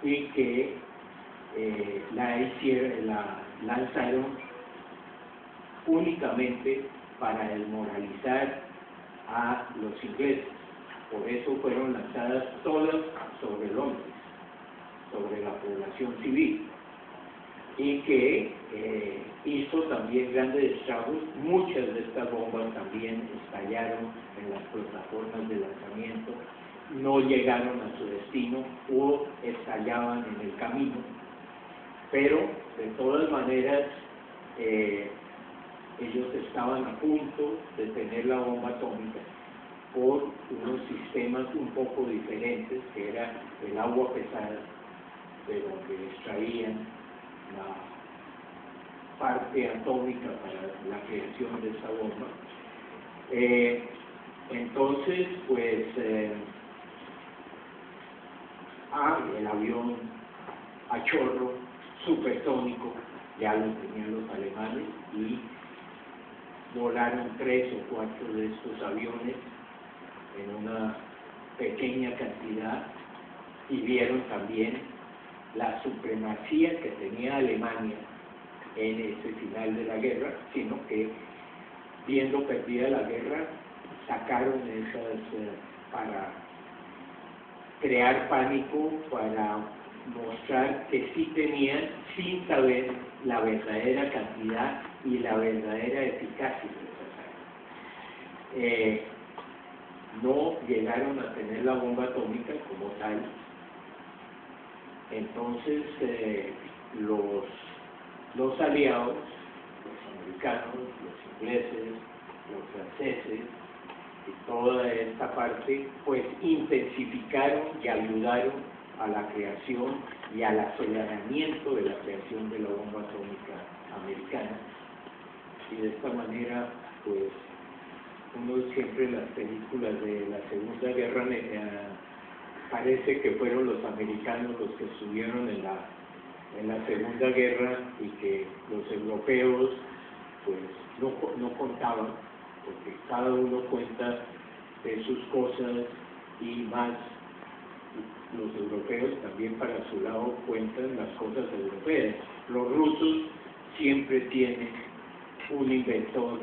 y que la lanzaron únicamente para desmoralizar a los ingleses. Por eso fueron lanzadas todas sobre Londres, sobre la población civil, y que hizo también grandes estragos. Muchas de estas bombas también estallaron en las plataformas de lanzamiento, no llegaron a su destino o estallaban en el camino, pero de todas maneras ellos estaban a punto de tener la bomba atómica por unos sistemas un poco diferentes, que era el agua pesada, de donde extraían la parte atómica para la creación de esa bomba. Entonces, pues, el avión a chorro supersónico ya lo tenían los alemanes, y volaron 3 o 4 de estos aviones en una pequeña cantidad, y vieron también la supremacía que tenía Alemania en ese final de la guerra, sino que, viendo perdida la guerra, sacaron esas para crear pánico, para mostrar que sí tenían, sin saber la verdadera cantidad y la verdadera eficacia de esas armas. No llegaron a tener la bomba atómica como tal. Entonces los aliados, los americanos, los ingleses, los franceses y toda esta parte, pues intensificaron y ayudaron a la creación y al aceleramiento de la creación de la bomba atómica americana. Y de esta manera, pues, uno siempre en las películas de la Segunda Guerra parece que fueron los americanos los que estuvieron en la Segunda Guerra, y que los europeos pues no contaban, porque cada uno cuenta de sus cosas, y más los europeos también para su lado cuentan las cosas europeas. Los rusos siempre tienen un inventor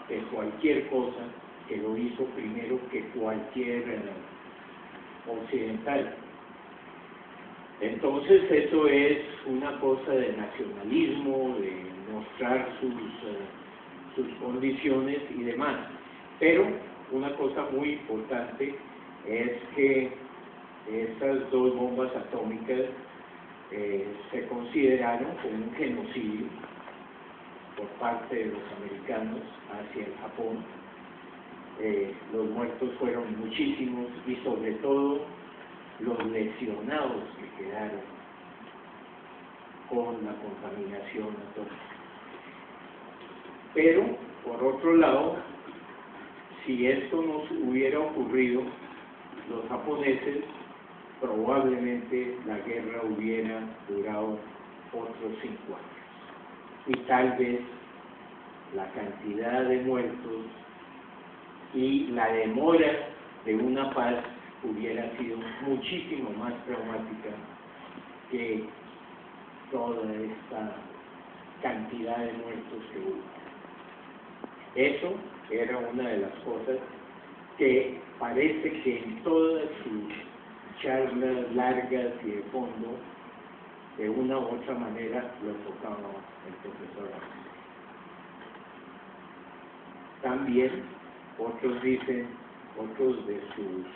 de cualquier cosa que lo hizo primero que cualquier occidental. Entonces eso es una cosa de nacionalismo, de mostrar sus condiciones y demás. Pero una cosa muy importante es que estas 2 bombas atómicas se consideraron como un genocidio por parte de los americanos hacia el Japón. Los muertos fueron muchísimos, y sobre todo los lesionados que quedaron con la contaminación atómica. Pero, por otro lado, si esto no hubiera ocurrido, los japoneses, probablemente la guerra hubiera durado otros 5 años. Y tal vez la cantidad de muertos y la demora de una paz hubiera sido muchísimo más traumática que toda esta cantidad de muertos que hubo. Eso era una de las cosas que parece que en todas sus charlas largas y de fondo, de una u otra manera, lo tocaba el profesor Arce. También otros de sus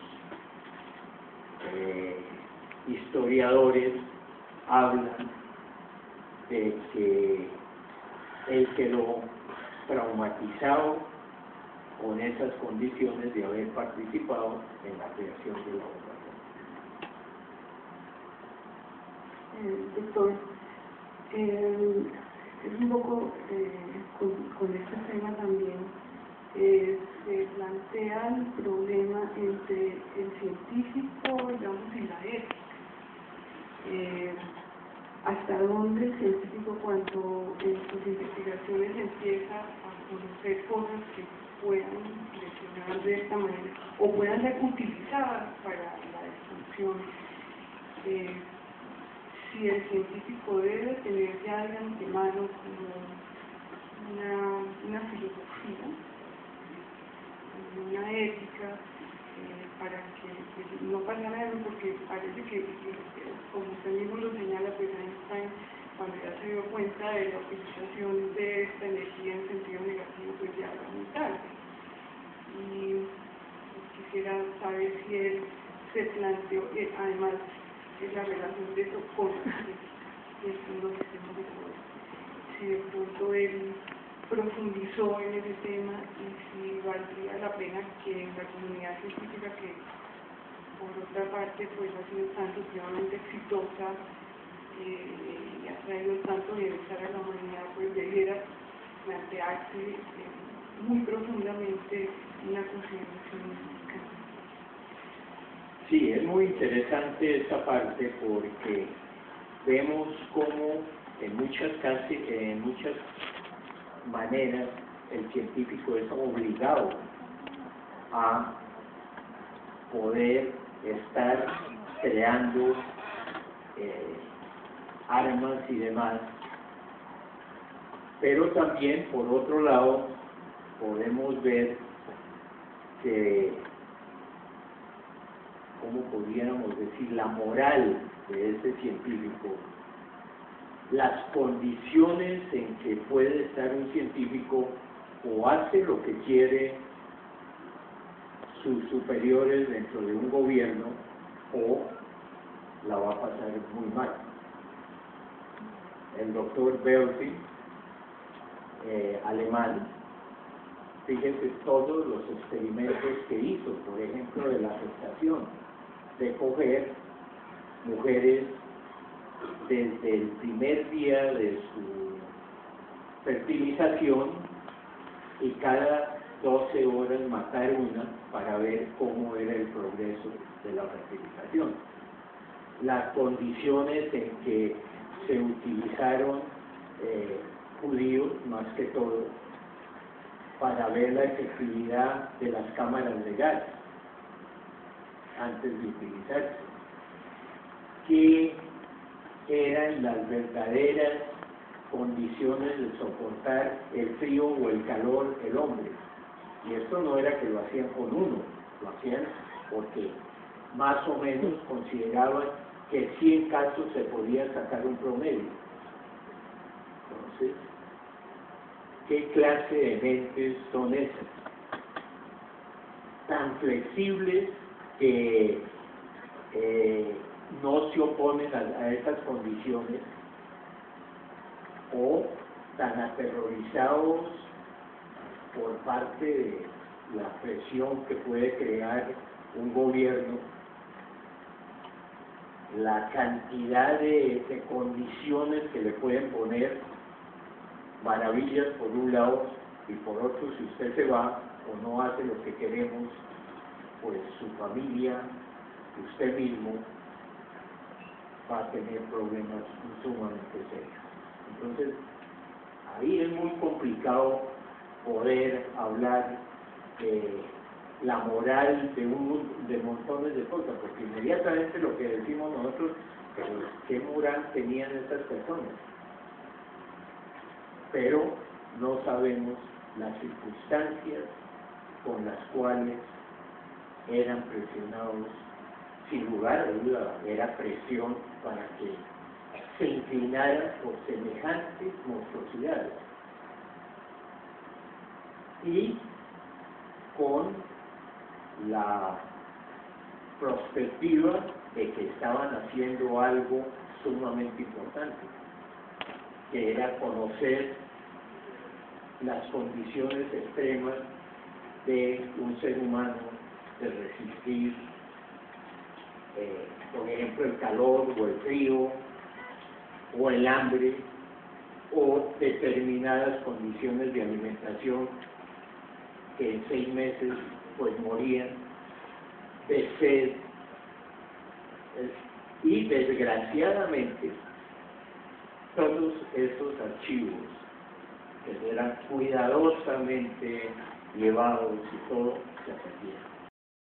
historiadores hablan de que él quedó traumatizado con esas condiciones de haber participado en la creación de la bomba. Doctor, es un poco con este tema también, se plantea el problema entre el científico, digamos, y la ética. Hasta dónde el científico, cuando en sus investigaciones empieza a conocer cosas que puedan lesionar de esta manera o puedan ser utilizadas para la destrucción, si el científico debe tener ya de antemano como una filosofía, una ética, para que no pasara eso, porque parece que, como usted mismo lo señala, pues Einstein, cuando ya se dio cuenta de la utilización de esta energía en sentido negativo, pues ya era muy tarde. Y quisiera saber si él se planteó, además, la relación de eso con el mundo sistema de poder, si de pronto él profundizó en ese tema y si valdría la pena que en la comunidad científica, que por otra parte pues ha sido tan supremamente exitosa y ha traído tanto bienestar a la humanidad, pues debiera plantearse muy profundamente una consideración ética. Sí, es muy interesante esta parte porque vemos cómo en muchas maneras el científico es obligado a poder estar creando armas y demás, pero también por otro lado podemos ver que, ¿cómo podríamos decir?, la moral de ese científico, las condiciones en que puede estar un científico, o hace lo que quiere sus superiores dentro de un gobierno, o la va a pasar muy mal. El doctor Berthe, alemán, fíjense todos los experimentos que hizo, por ejemplo, de la gestación, de coger mujeres desde el primer día de su fertilización y cada 12 horas matar una para ver cómo era el progreso de la fertilización. Las condiciones en que se utilizaron judíos, más que todo, para ver la efectividad de las cámaras de gas antes de utilizarse. ¿Qué eran las verdaderas condiciones de soportar el frío o el calor el hombre? Y esto no era que lo hacían con uno, lo hacían porque más o menos consideraban que 100 casos se podía sacar un promedio. Entonces, ¿qué clase de mentes son esas? Tan flexibles que no se oponen a estas condiciones, o tan aterrorizados por parte de la presión que puede crear un gobierno, la cantidad de condiciones que le pueden poner, maravillas por un lado, y por otro, si usted se va o no hace lo que queremos, pues su familia, usted mismo, va a tener problemas sumamente serios. Entonces, ahí es muy complicado poder hablar de la moral de montones de cosas, porque inmediatamente lo que decimos nosotros, pero ¿qué moral tenían estas personas? Pero no sabemos las circunstancias con las cuales eran presionados. Sin lugar a duda, era presión para que se inclinaran por semejantes monstruosidades. Y con la perspectiva de que estaban haciendo algo sumamente importante, que era conocer las condiciones extremas de un ser humano, de resistir, por ejemplo, el calor o el frío, o el hambre, o determinadas condiciones de alimentación que en 6 meses pues morían de sed. Y desgraciadamente todos esos archivos que eran cuidadosamente llevados y todo se perdieron.